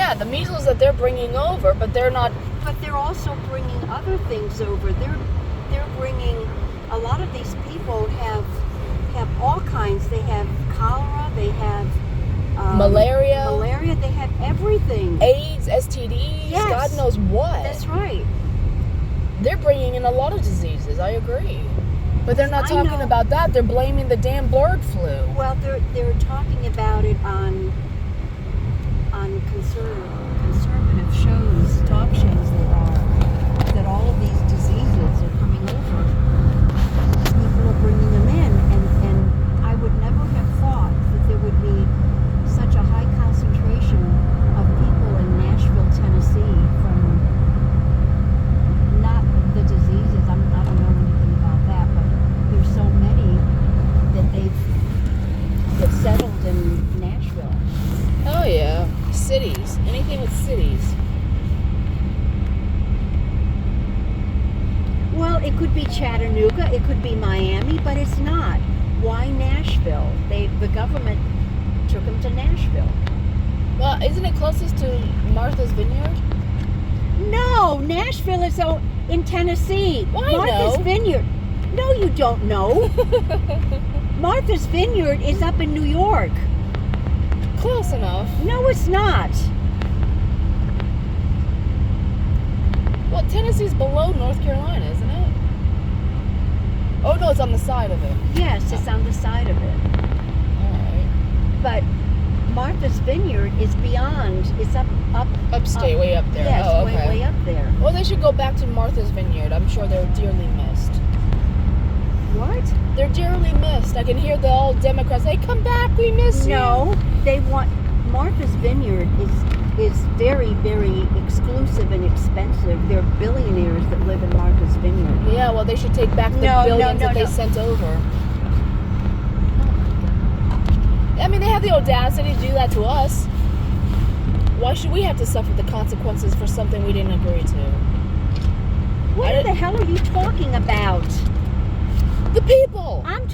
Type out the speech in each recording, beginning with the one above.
Yeah, the measles that they're bringing over, but they're not. But they're also bringing other things over. They're bringing, a lot of these people have all kinds. They have cholera. They have Malaria. They have everything. AIDS, STDs, Yes. God knows what. That's right. They're bringing in a lot of diseases. I agree. But they're not I talking know. about that. They're blaming the damn bird flu. Well, they're talking about it on conservative shows, talk shows. There are that all of these diseases are coming over. People are bringing them in, and I would never have thought that there would be such a high concentration of people in Nashville, Tennessee, from not the diseases. I don't know anything about that, but there's so many that they've settled in Nashville. Oh, yeah. Cities. Anything with cities. Well, it could be Chattanooga, it could be Miami, but it's not. Why Nashville? The government took them to Nashville. Well, isn't it closest to Martha's Vineyard? No, Nashville is in Tennessee. Well, I Martha's know. Vineyard. No, you don't know. Martha's Vineyard is up in New York. Close enough. No, it's not. Well, Tennessee's below North Carolina, isn't it? Oh, no, it's on the side of it. Yes, it's on the side of it. All right. But Martha's Vineyard is beyond. It's up. Upstate, way up there. Yes, oh, okay. way up there. Well, they should go back to Martha's Vineyard. I'm sure they're dearly missed. What? They're dearly missed. I can hear the old Democrats say, "Come back, we miss you." No, they want Martha's Vineyard is very, very exclusive and expensive. They're billionaires that live in Martha's Vineyard. Yeah, well, they should take back the billions that they sent over. I mean, they have the audacity to do that to us. Why should we have to suffer the consequences for something we didn't agree to? What the hell are you talking about? The people. I'm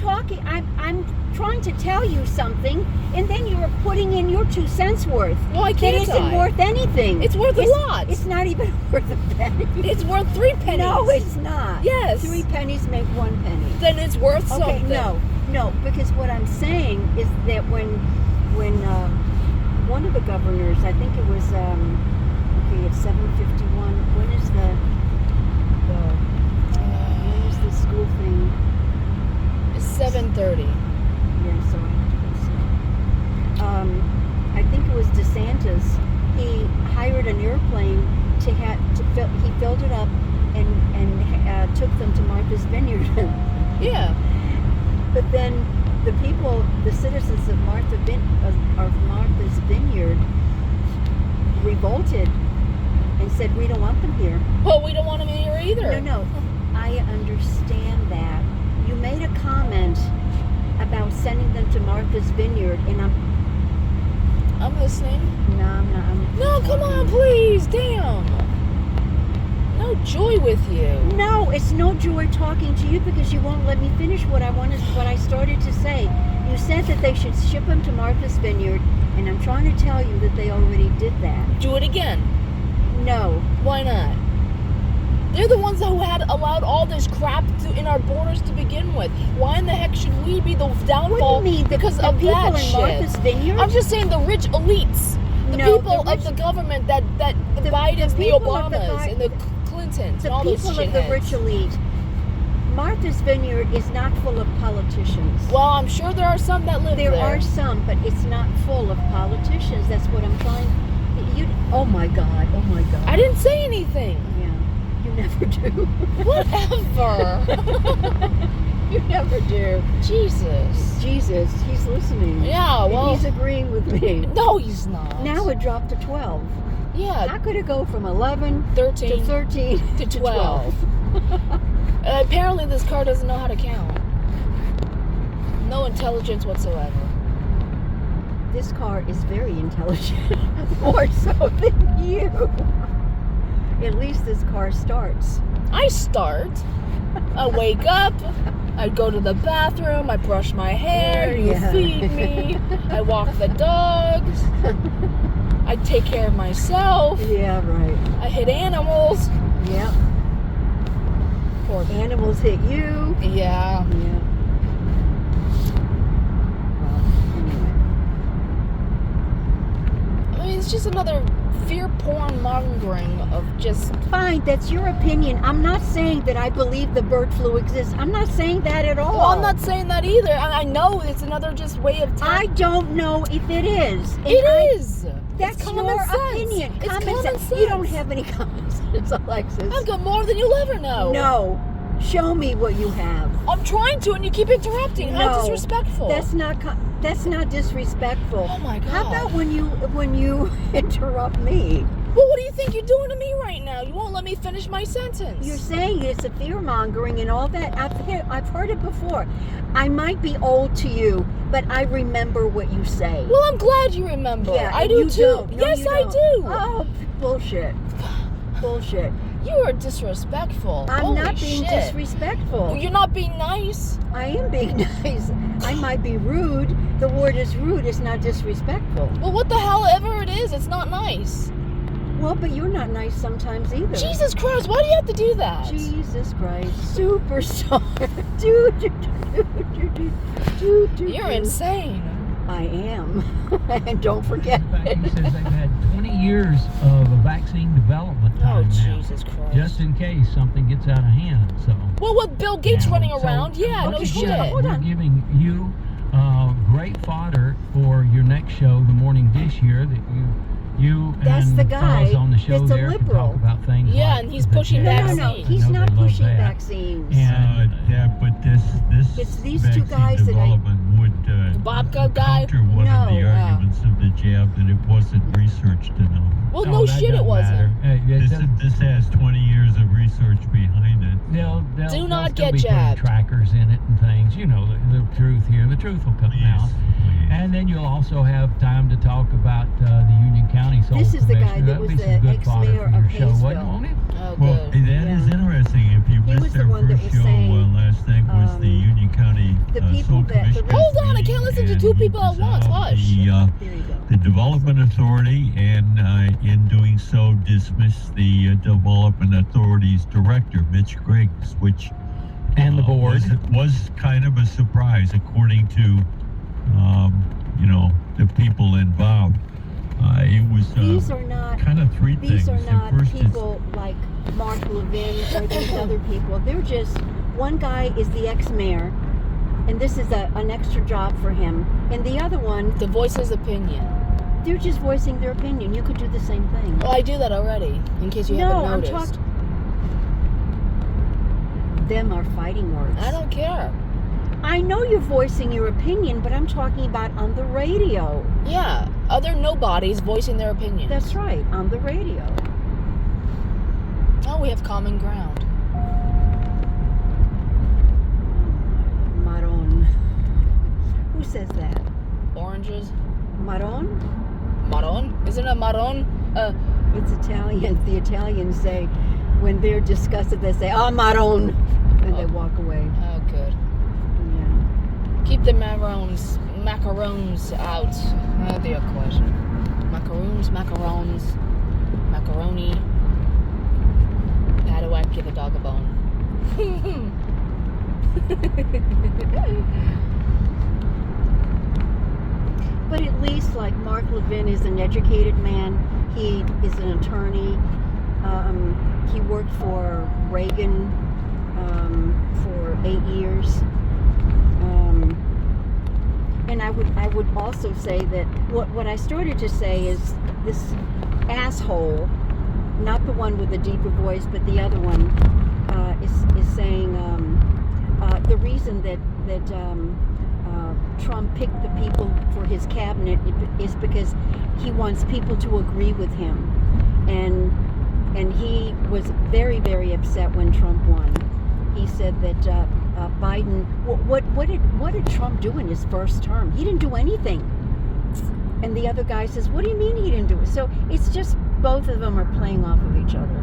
trying to tell you something, and then you're putting in your 2 cents worth. Why can't It isn't worth anything. It's worth a lot. It's not even worth a penny. It's worth 3 pennies. No, it's not. Yes. 3 pennies make 1 penny. Then it's worth something. No, because what I'm saying is that when one of the governors, I think it was it's 7:51. When is the school thing? It's 7:30. Yeah, so I have to go see. I think it was DeSantis. He hired an airplane he filled it up and took them to Martha's Vineyard. Yeah. But then the citizens of Martha's Vineyard revolted and said, "We don't want them here." Well, we don't want them here either. No, I understand that. You made a comment about sending them to Martha's Vineyard, and I'm listening. No, I'm not. No, come on, please. Damn. No joy with you. No, it's no joy talking to you because you won't let me finish what I started to say. You said that they should ship them to Martha's Vineyard, and I'm trying to tell you that they already did that. Do it again. No. Why not? They're the ones who had allowed all this crap in our borders to begin with. Why in the heck should we be the downfall? What do you mean? Because the of people that in shit? Martha's Vineyard? I'm just saying the rich elites. The people of the government that the Bidens, the Obamas, and the Clintons, the and all those people shitheads. of the rich elite. Martha's Vineyard is not full of politicians. Well, I'm sure there are some that live there. There are some, but it's not full of politicians. That's what I'm trying. Oh my God! I didn't say anything. Yeah, you never do. Whatever. You never do. Jesus, he's listening. Yeah, well, and he's agreeing with me. No, he's not. Now it dropped to 12. Yeah. How could it go from 11 13 to 13 to 12? Apparently this car doesn't know how to count. No intelligence whatsoever. This car is very intelligent. More so than you. At least this car starts. I start. I wake up. I go to the bathroom. I brush my hair. You feed me. I walk the dogs. I take care of myself. Yeah, right. I hit animals. Yeah. Poor Animals hit you. Yeah. Yeah. Well, anyway. I mean, it's just another fear porn mongering of just. Fine, that's your opinion. I'm not saying that I believe the bird flu exists. I'm not saying that at all. Well, I'm not saying that either. I know it's another just way of. I don't know if it is. And It is. That's It's your common sense. opinion. It's Common common sense. You don't have any common sense, Alexis. I've got more than you'll ever know. No. Show me what you have. I'm trying to, and you keep interrupting. How No, disrespectful. That's not disrespectful. Oh my God. How about when you interrupt me? Well, what do you think you're doing to me right now? You won't let me finish my sentence. You're saying it's a fear mongering and all that. I've heard it before. I might be old to you, but I remember what you say. Well, I'm glad you remember. Yeah, I and do you too. don't. No, Yes, you I don't. do. Oh, bullshit. Bullshit. You are disrespectful. I'm Holy not being shit. disrespectful. You're not being nice. I am being nice. I might be rude. The word is rude. It's not disrespectful. Well, what the hell ever it is, it's not nice. Well, but you're not nice sometimes either. Jesus Christ, why do you have to do that? Jesus Christ. Superstar. Dude. You're insane. I am. And don't forget. In fact, he says they've had 20 years of a vaccine development Oh, time now, Jesus Christ. just in case something gets out of hand. So, Well, with Bill Gates Yeah, running so- around, yeah, no okay, shit. Hold on. We're giving you great fodder for your next show, The Morning Dish here, that you That's and the guy fellas on the show that's a there can liberal. talk about things Yeah, like and he's the pushing jab. No. vaccines. He's I know not they love pushing that. vaccines. And Yeah, but this It's these two vaccine guys that I- development would Babka guy? counter one of the No, arguments of the jab that it wasn't researched enough. Well, Oh, no that shit, it doesn't wasn't. matter. Hey, it This, doesn't- this has 20 years of research behind it. They'll Do not still get be jabbed. putting trackers in it and things. You know the truth here. The truth will come out. Please. And then you'll also have time to talk about the Union County Soul This is the guy Commissioner. that That'll was be the some good fodder ex-mayor for your of show, wasn't Hayesville. won't it? Oh, Well, good. that is Yeah. interesting. If you He was missed the their one that first was show saying, last night was the Union County the people Soul that- the Commissioner. Hold on, I can't listen to two people at once. Hush. There you go. The Development Authority, and in doing so, dismiss the Development Authority's director, Mitch Griggs, which And the board. was kind of a surprise, according to the people involved. It was These are not kind of three these things. are At not first, people like Mark Levin or these other people. They're just, one guy is the ex-mayor, and this is an extra job for him. And the other one, To voice his opinion. they're just voicing their opinion. You could do the same thing. Well, I do that already, in case you No, haven't I'm noticed. talking. Them are fighting words. I don't care. I know you're voicing your opinion, but I'm talking about on the radio. Yeah, other nobodies voicing their opinion. That's right, on the radio. Oh, we have common ground. Maron. Who says that? Oranges. Maron? Marron? Isn't a marron? It's Italian. The Italians say, when they're disgusted, they say, "Ah, Maron," and they walk away. Oh, good. Yeah. Keep the macarons out. That'd be a question. Macaroons, macaroni. How do I give a dog a bone? But at least, like, Mark Levin is an educated man. He is an attorney. He worked for Reagan for 8 years. And I would also say that what I started to say is this asshole, not the one with the deeper voice, but the other one, is saying the reason that Trump picked the people for his cabinet is because he wants people to agree with him, and he was very, very upset when Trump won. He said that Biden, what did Trump do in his first term? He didn't do anything. And the other guy says, what do you mean he didn't do it? So it's just both of them are playing off of each other.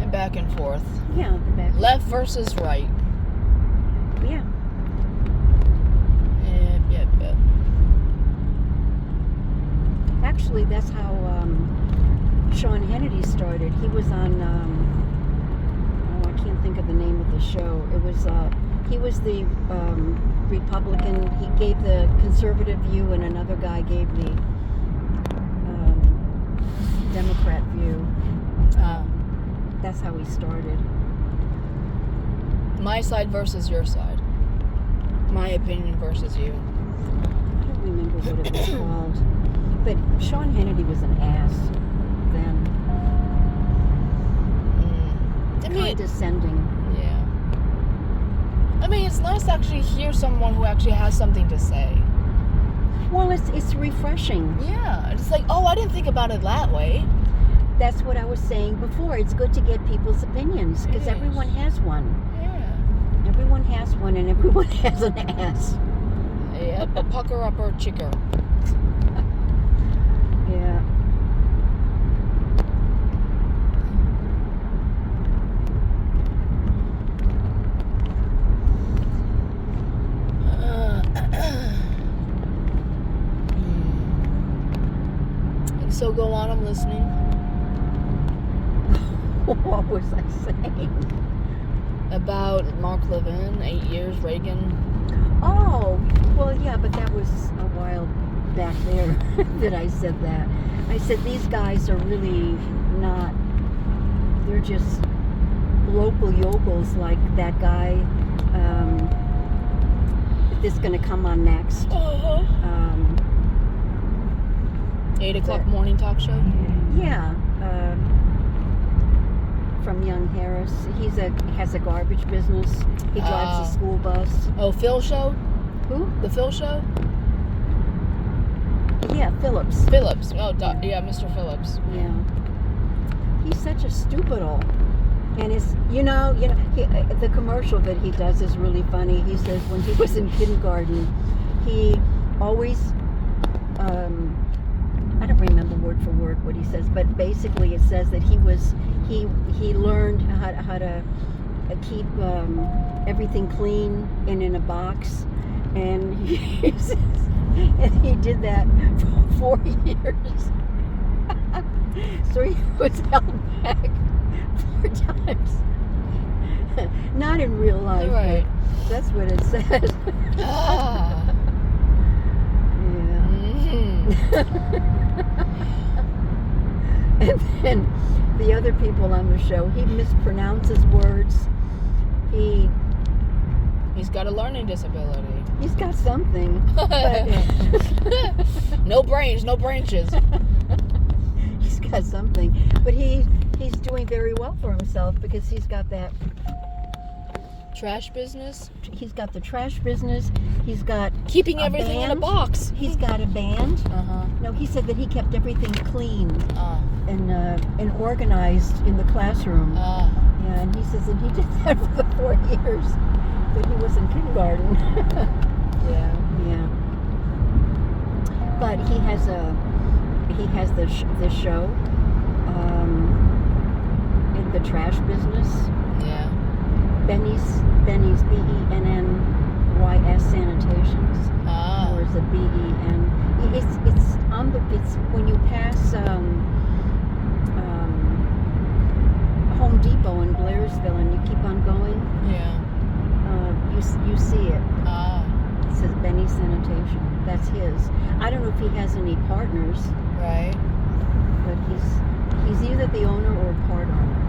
And back and forth. Yeah, the back. Left versus right. Yeah. Yep. Actually, that's how Sean Hannity started. He was on, I can't think of the name of the show. It was, he was the Republican. He gave the conservative view, and another guy gave the Democrat view. That's how he started. My side versus your side. My opinion versus you. I don't remember what it was called. But Sean Hannity was an ass then. I mean, Condescending. yeah. I mean, it's nice to actually hear someone who actually has something to say. Well, it's refreshing. Yeah, it's like, oh, I didn't think about it that way. That's what I was saying before. It's good to get people's opinions because It is. everyone has one. Yeah. Everyone has one, and everyone has an ass. Yep, a pucker up or chicker. Yeah. So go on, I'm listening. What was I saying? About Mark Levin, 8 years, Reagan. Oh, well, yeah, but that was a while back there that I said that. I said these guys are really not, they're just local yokels like that guy that's going to come on next. 8 o'clock morning talk show. Yeah, from Young Harris. Has a garbage business. He drives a school bus. Oh, Phil show? Who? The Phil show? Yeah, Phillips. Phillips. Oh, yeah, Mr. Phillips. Yeah. He's such a stupidle. And it's, the commercial that he does is really funny. He says when he was in kindergarten, he always, I don't remember word for word what he says, but basically it says that he learned how to keep everything clean and in a box, and he says, and he did that for 4 years. So he was held back 4 times. Not in real life, Right. but that's what it says. Ah. Yeah. And then the other people on the show, he mispronounces words. He's got a learning disability. He's got something. But No brains, no branches. he's got something. But he's doing very well for himself because he's got that. Trash business? He's got the trash business. He's got Keeping a everything in a band. box. He's got a band. Uh-huh. No, he said that he kept everything clean and organized in the classroom. Yeah, and he says that he did that for the 4 years that he was in kindergarten. Yeah. Yeah. But he has the show in the trash business. Yeah. Benny's BENNYS Sanitations. Or is it BEN? It's when you pass Home Depot in Blairsville and you keep on going. Yeah. You see it. It It says Benny Sanitation. That's his. I don't know if he has any partners, right. but he's either the owner or part owner.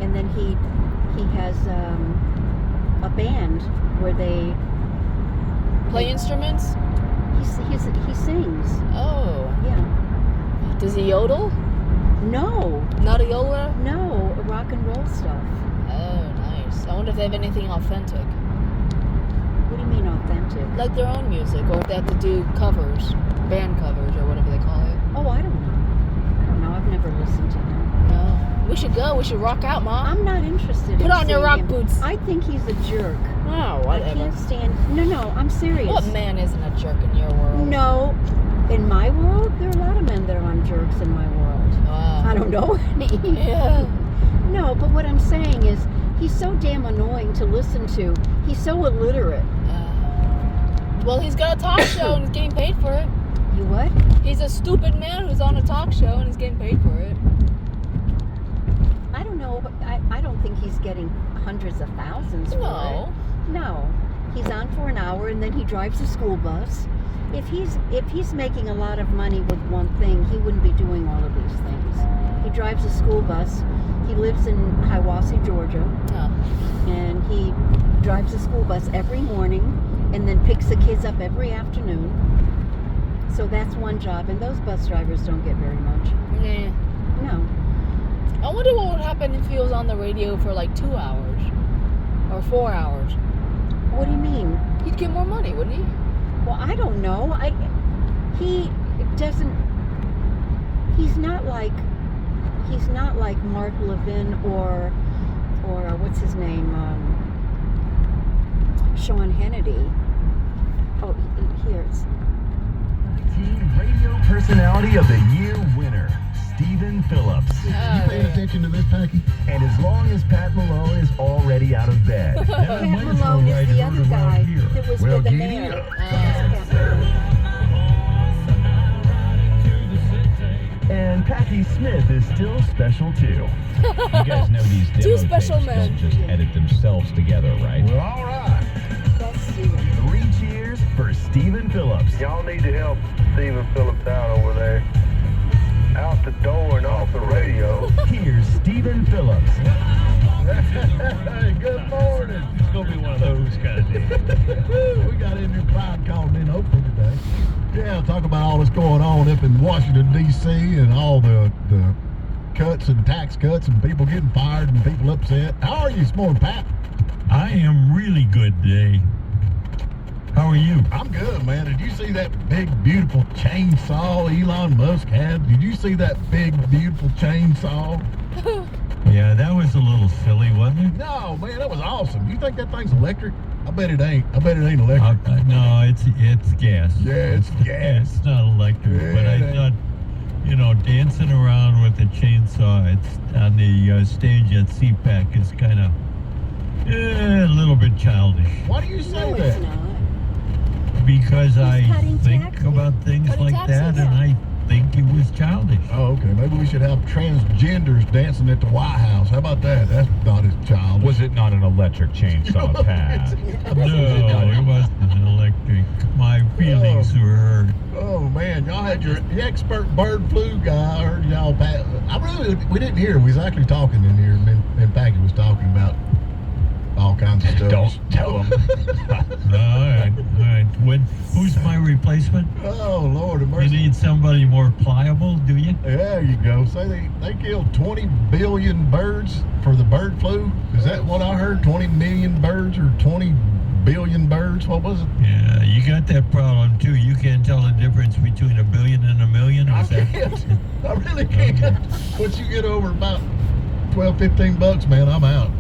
And then he has a band where they Play instruments? he sings. Oh. Yeah. Does he yodel? No, Not a yodeler? no, rock and roll stuff. Oh, nice. I wonder if they have anything authentic. What do you mean authentic? Like their own music, or if they have to do covers, band covers, or whatever they call it. Oh, I don't know. I've never listened to him. No. We should go. We should rock out, Mom. I'm not interested. Put in on your seeing rock him. boots. I think he's a jerk. Oh, I whatever. can't stand. No, I'm serious. What man isn't a jerk in your world? No, in my world, there are a lot of men that are on jerks in my world. I don't know any. Yeah. No, but what I'm saying is, he's so damn annoying to listen to. He's so illiterate. Well, he's got a talk show and he's getting paid for it. You what? He's a stupid man who's on a talk show and he's getting paid for it. I don't know. I don't think he's getting hundreds of thousands for No. it. No. He's on for an hour and then he drives a school bus. If he's making a lot of money with one thing, he wouldn't be doing all of these things. He drives a school bus. He lives in Hiwassee, Georgia, Oh. and he drives a school bus every morning and then picks the kids up every afternoon. So that's one job, and those bus drivers don't get very much. Yeah. No. I wonder what would happen if he was on the radio for like 2 hours or 4 hours. What do you mean? He'd get more money, wouldn't he? Well, I don't know. He doesn't. He's not like Mark Levin or what's his name? Sean Hannity. Oh, here it's. Teen Radio Personality of the Year winner, Stephen Phillips. You paying attention to this, Packy? And as long as Pat Malone is already out of bed. Pat Malone is the other guy that was Well, with the giddy mayor. up. That's Pat Malone. And Patti Smith is still special too. You guys know these demo Two special tapes men. don't just edit themselves together, right? Well, all right. That's Steven. 3 cheers for Stephen Phillips. Y'all need to help Stephen Phillips out over there. Out the door and off the radio. Here's Stephen Phillips. Hey, good morning. It's gonna be one of those kind of days. We got a new client calling in hopefully today. Yeah, talk about all that's going on up in Washington, D.C. and all the cuts and tax cuts and people getting fired and people upset. How are you this morning, Pat? I am really good today. How are you? I'm good, man. Did you see that big, beautiful chainsaw Elon Musk had? Did you see that big, beautiful chainsaw? Yeah, that was a little silly, wasn't it? No, man, that was awesome. You think that thing's electric? I bet it ain't. I bet it ain't electric. No, it's gas. Yeah, it's gas. It's not electric, Yeah, but I it ain't. thought, dancing around with a chainsaw on the stage at CPAC is kind of a little bit childish. Why do you say No, that? it's not. Because I cutting think taxes. about things Cutting like that, taxes, and yeah. I think it was childish. Oh, okay. Maybe we should have transgenders dancing at the White House. How about that? That's not as childish. Was it not an electric chainsaw, Pat? No, it wasn't electric. My feelings were hurt. Oh man, y'all had your expert bird flu guy. I heard y'all. We didn't hear. We was actually talking in here, and Packy was talking about all kinds of stuff. Don't tell him. All right. Who's my replacement? Oh Lord of You mercy. need somebody more pliable, do you? There you go. Say they killed 20 billion birds for the bird flu. Is that what I heard? 20 million birds or 20 billion birds? What was it? Yeah, you got that problem too. You can't tell the difference between a billion and a million. I Is that- can't. I really can't. Once you get over about 12, 15 bucks, man, I'm out.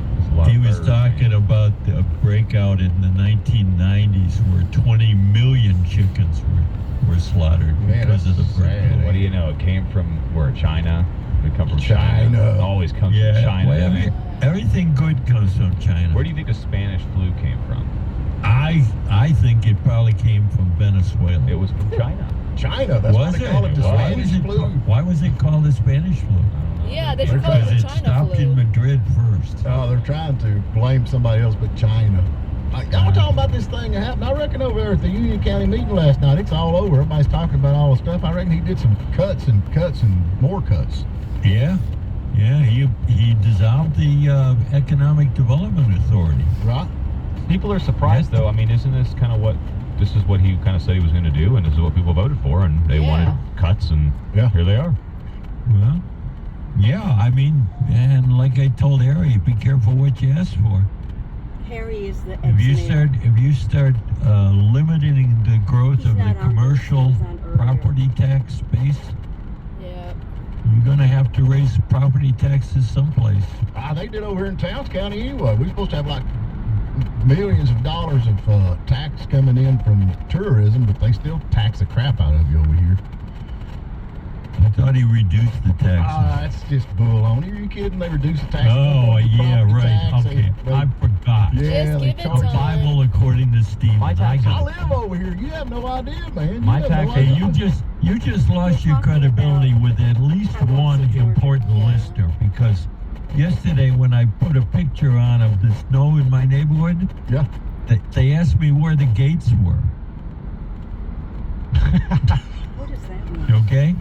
He was talking about a breakout in the 1990s where 20 million chickens were slaughtered Man, because of the that's bird sad. flu. What do you know? It came from where? China? It come from China. China. It always comes Yeah, from China. well, doesn't it? everything good comes from China. Where do you think the Spanish flu came from? I think it probably came from Venezuela. It was from China. China, that's Was what they it? call it, the Why Spanish was it, flu. why was it called the Spanish flu? Yeah, they should call it Because the it China stopped flu. in Madrid first. Oh, they're trying to blame somebody else but China. Y'all talking about this thing that happened. I reckon over there at the Union County meeting last night, it's all over. Everybody's talking about all the stuff. I reckon he did some cuts and more cuts. Yeah, he dissolved the Economic Development Authority. Right? People are surprised, though. I mean, isn't this kind of what he kind of said he was going to do, and this is what people voted for, and they Yeah. wanted cuts, and Yeah. here they are. Well, yeah, I mean, and like I told Harry, be careful what you ask for. Harry is the If you ex-mayor. start limiting the growth He's of the not on commercial this, he's on earlier. property tax base, Yeah. you're going to have to raise property taxes someplace. They did over here in Towns County anyway. We're supposed to have like millions of dollars of tax coming in from tourism, but they still tax the crap out of you over here. I thought he reduced the taxes. That's just bull on. Are you kidding? They reduced the tax. Oh, yeah, property right. tax, Okay, they- I forgot. Yeah, Just they give it charge. time. Bible according to Stephen. My tax- I live over here. You have no idea, man. You My have tax- no Hey, idea. you just lost We're your talking credibility about with at least how much one the Georgia- important yeah. listener, because yesterday when I put a picture on of the snow in my neighborhood, Yeah. they asked me where the gates were. What does that mean? Okay?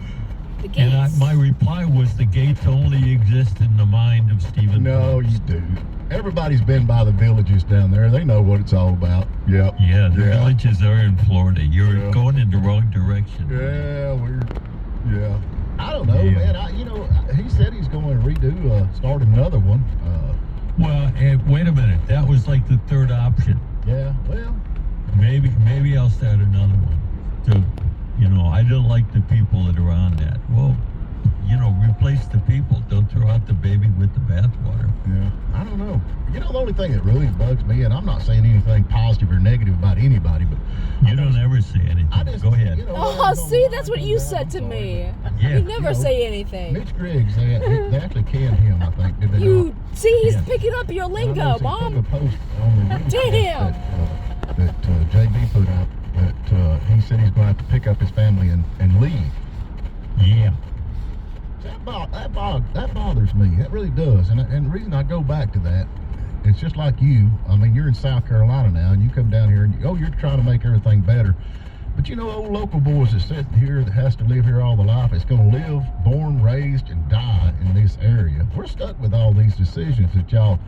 The And gates. my reply was the gates only exist in the mind of Stephen No, Phillips. you do. Everybody's been by the villages down there. They know what it's all about. Yep. Yeah, the Yeah. villages are in Florida. You're Yeah. going in the wrong direction. Yeah, yeah. I don't know, Yeah. man. He said he's going to redo, start another one. Well, wait a minute. That was like the third option. Yeah, well, Maybe I'll start another one. So, I don't like the people that are on that. Well, replace the people. Don't throw out the baby with the bathwater. yeah. I don't know. The only thing that really bugs me, and I'm not saying anything positive or negative about anybody, but You don't ever say anything. I just Go ahead. Oh, see, that's what you said to me. Yeah. You never say anything. Mitch Griggs, they actually canned him, I think. Did they You not? see, he's Yeah. picking up your And I lingo, noticed he Mom. put a post on the news Damn. that JB put up that he said he's going to have to pick up his family and leave. Yeah. That bothers me. That really does. And the reason I go back to that, it's just like you. I mean, you're in South Carolina now, and you come down here, and you're trying to make everything better. But old local boys that sit here, that has to live here all the life, it's going to live, born, raised, and die in this area. We're stuck with all these decisions that y'all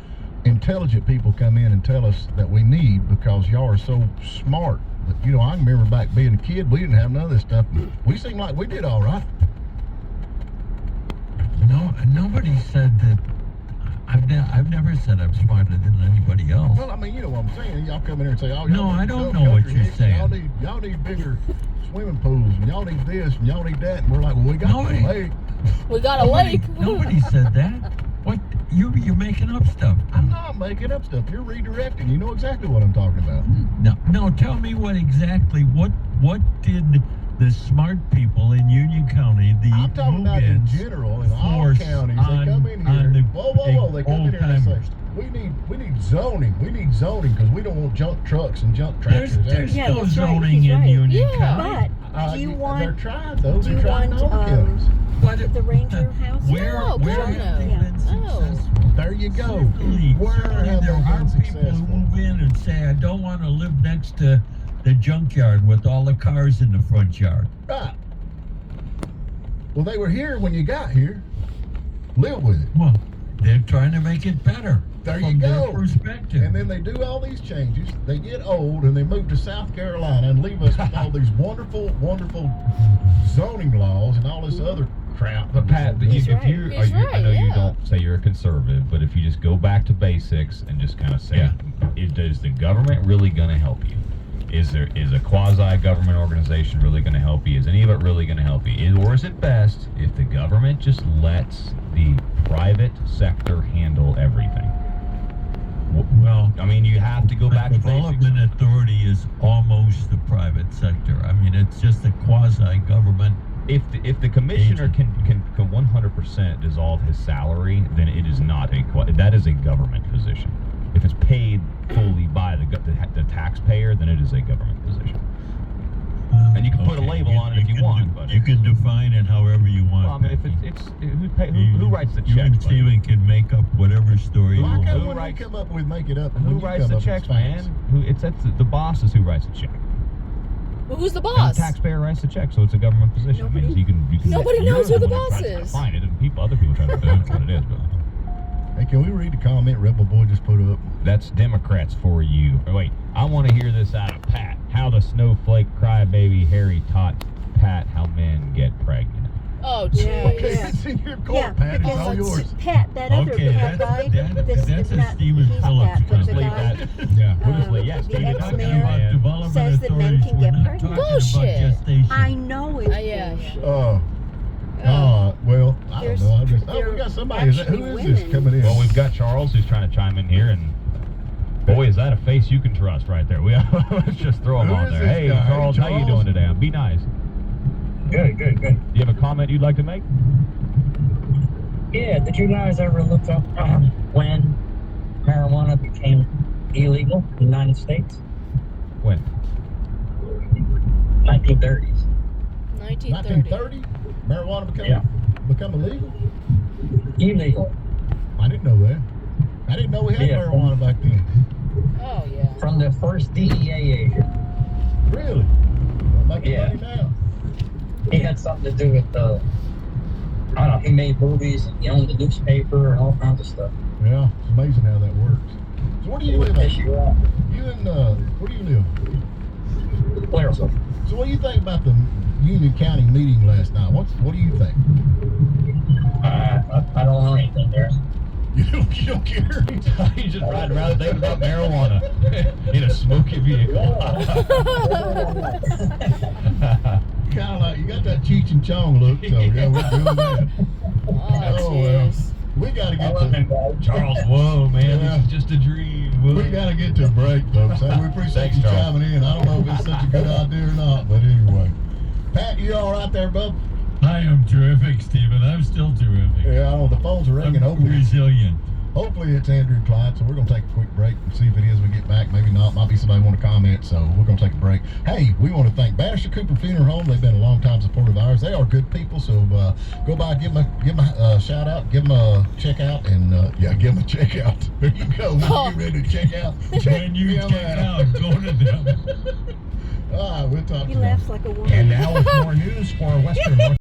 intelligent people come in and tell us that we need because y'all are so smart. But, I remember back being a kid, we didn't have none of this stuff. We seemed like we did all right. No, nobody said that. I've never said I'm smarter than anybody else. Well, I mean, you know what I'm saying. Y'all come in here and say, "Oh, No, y'all I need don't country know what you're hicks, saying. Y'all need bigger swimming pools, and y'all need this, and y'all need that." And we're like, "Well, we got Nobody- the lake." We got a lake. Nobody said that. What? You're making up stuff. I'm not making up stuff. You're redirecting. You know exactly what I'm talking about. No. Tell me what did the smart people in Union County, the I'm talking about in move-ins, general in all force counties. on- They come in on here. the Whoa! They come in here and say, old-timers. "We need zoning. We need zoning because we don't want junk trucks and junk tractors." There's Yeah, no that's right, zoning he's in right. Union Yeah. County. But do you They're want trying though. do They're you trying want, in all counties. But the ranger house? Where No, have God, they no. been No. successful? There you go. Certainly, Where have there they are been people successful? who move in and say, I don't want to live next to the junkyard with all the cars in the front yard. Right. Well, they were here when you got here. Live with it. Well, they're trying to make it better There from you their go. perspective. And then they do all these changes. They get old and they move to South Carolina and leave us with all these wonderful, wonderful zoning laws and all this other crap. But Pat, He's if right. you're, He's I right, know you yeah. don't say you're a conservative, but if you just go back to basics and just kind of say, Yeah. Is the government really going to help you? Is a quasi-government organization really going to help you? Is any of it really going to help you? Or is it best if the government just lets the private sector handle everything? Well, I mean, you have to go back the to basics. development authority is almost the private sector. I mean, it's just a quasi-government. If the commissioner can 100% dissolve his salary, then it is not that is a government position. If it's paid fully by the taxpayer, then it is a government position. And you can put a label on it if you can want, but you can define it however you want. well, I mean, if who writes the You checks? and buddy? Steven can make up whatever story Why you come want. when writes- we come up with make it up? And Who when you writes come the up with checks, facts? man? That's the boss is who writes the check. Well, who's the And boss? the taxpayer writes the check, so it's a government position. It means you can Nobody you're knows who the one that boss tries to is. Find it, and other people try to do it. That's what it is. But Hey, can we read the comment Rebel Boy just put up? that's Democrats for you. Oh, wait, I want to hear this out of Pat. How the snowflake crybaby Harry taught Pat how men get pregnant. Oh, Yeah, jeez. Okay, yeah. it's in your court, Yeah, Pat. It's because all yours. Pat, that other Okay, Pat that's- guy, that- this that's is a not, Stephen he's Phillips Pat, but comment. the Leave guy, that. Yeah, we'll just leave. Yeah, the Steve, ex-mayor Talking about development says that men authorities, can we're get not pregnant. talking about Bullshit. gestation. I know it's Yeah. bullshit. Well, I don't There's- know. I'm just, there we got are somebody. Who actually is this women. coming in? Well, we've got Charles who's trying to chime in here, and boy, is that a face you can trust right there. Let's just throw him Who on is there. this Hey, guy? Charles, how you Charles? doing today? Be nice. Good. Do you have a comment you'd like to make? Yeah, did you guys ever look up when marijuana became illegal in the United States? When? 1930s. 1930. 1930, marijuana become illegal? Illegal. I didn't know that. I didn't know we had Yeah, marijuana back then. Oh yeah. From the first DEA agent. Really? Well, making Yeah. money now. He had something to do with I don't know, he made movies and he owned the newspaper and all kinds of stuff. Yeah, it's amazing how that works. So where do you live at? You out. You in, where do you live? Blairsville. So what do you think about the Union County meeting last night? What do you think? I don't know anything there. You don't care? You just riding around thinking about marijuana in a smoky vehicle. Kind of like, you got that Cheech and Chong look, so yeah, we're doing that. Oh, well, jeez. we got to I get love him, to, guys. Charles, whoa, man, Yeah. this is just a dream. Whoa. we got to get to a break, folks. Hey, we appreciate Thanks, you Charles. chiming in. I don't know if it's such a good idea or not, but anyway. Pat, you all right there, bub? I am terrific, Stephen. I'm still terrific. Yeah, I know the phones are ringing. I'm resilient. Hopefully it's Andrew and Clyde, so we're going to take a quick break and see if it is when we get back. Maybe not. Might be somebody want to comment, so we're going to take a break. Hey, we want to thank Bannister Cooper Funeral Home. They've been a long-time supporter of ours. They are good people, so go by, give them a shout-out, give them a check-out, and, give them a check-out. There you go. When you get ready to check out, When you them check out, go to them. All right, we'll talk He to you. laughs like a woman. And now with more news for Western North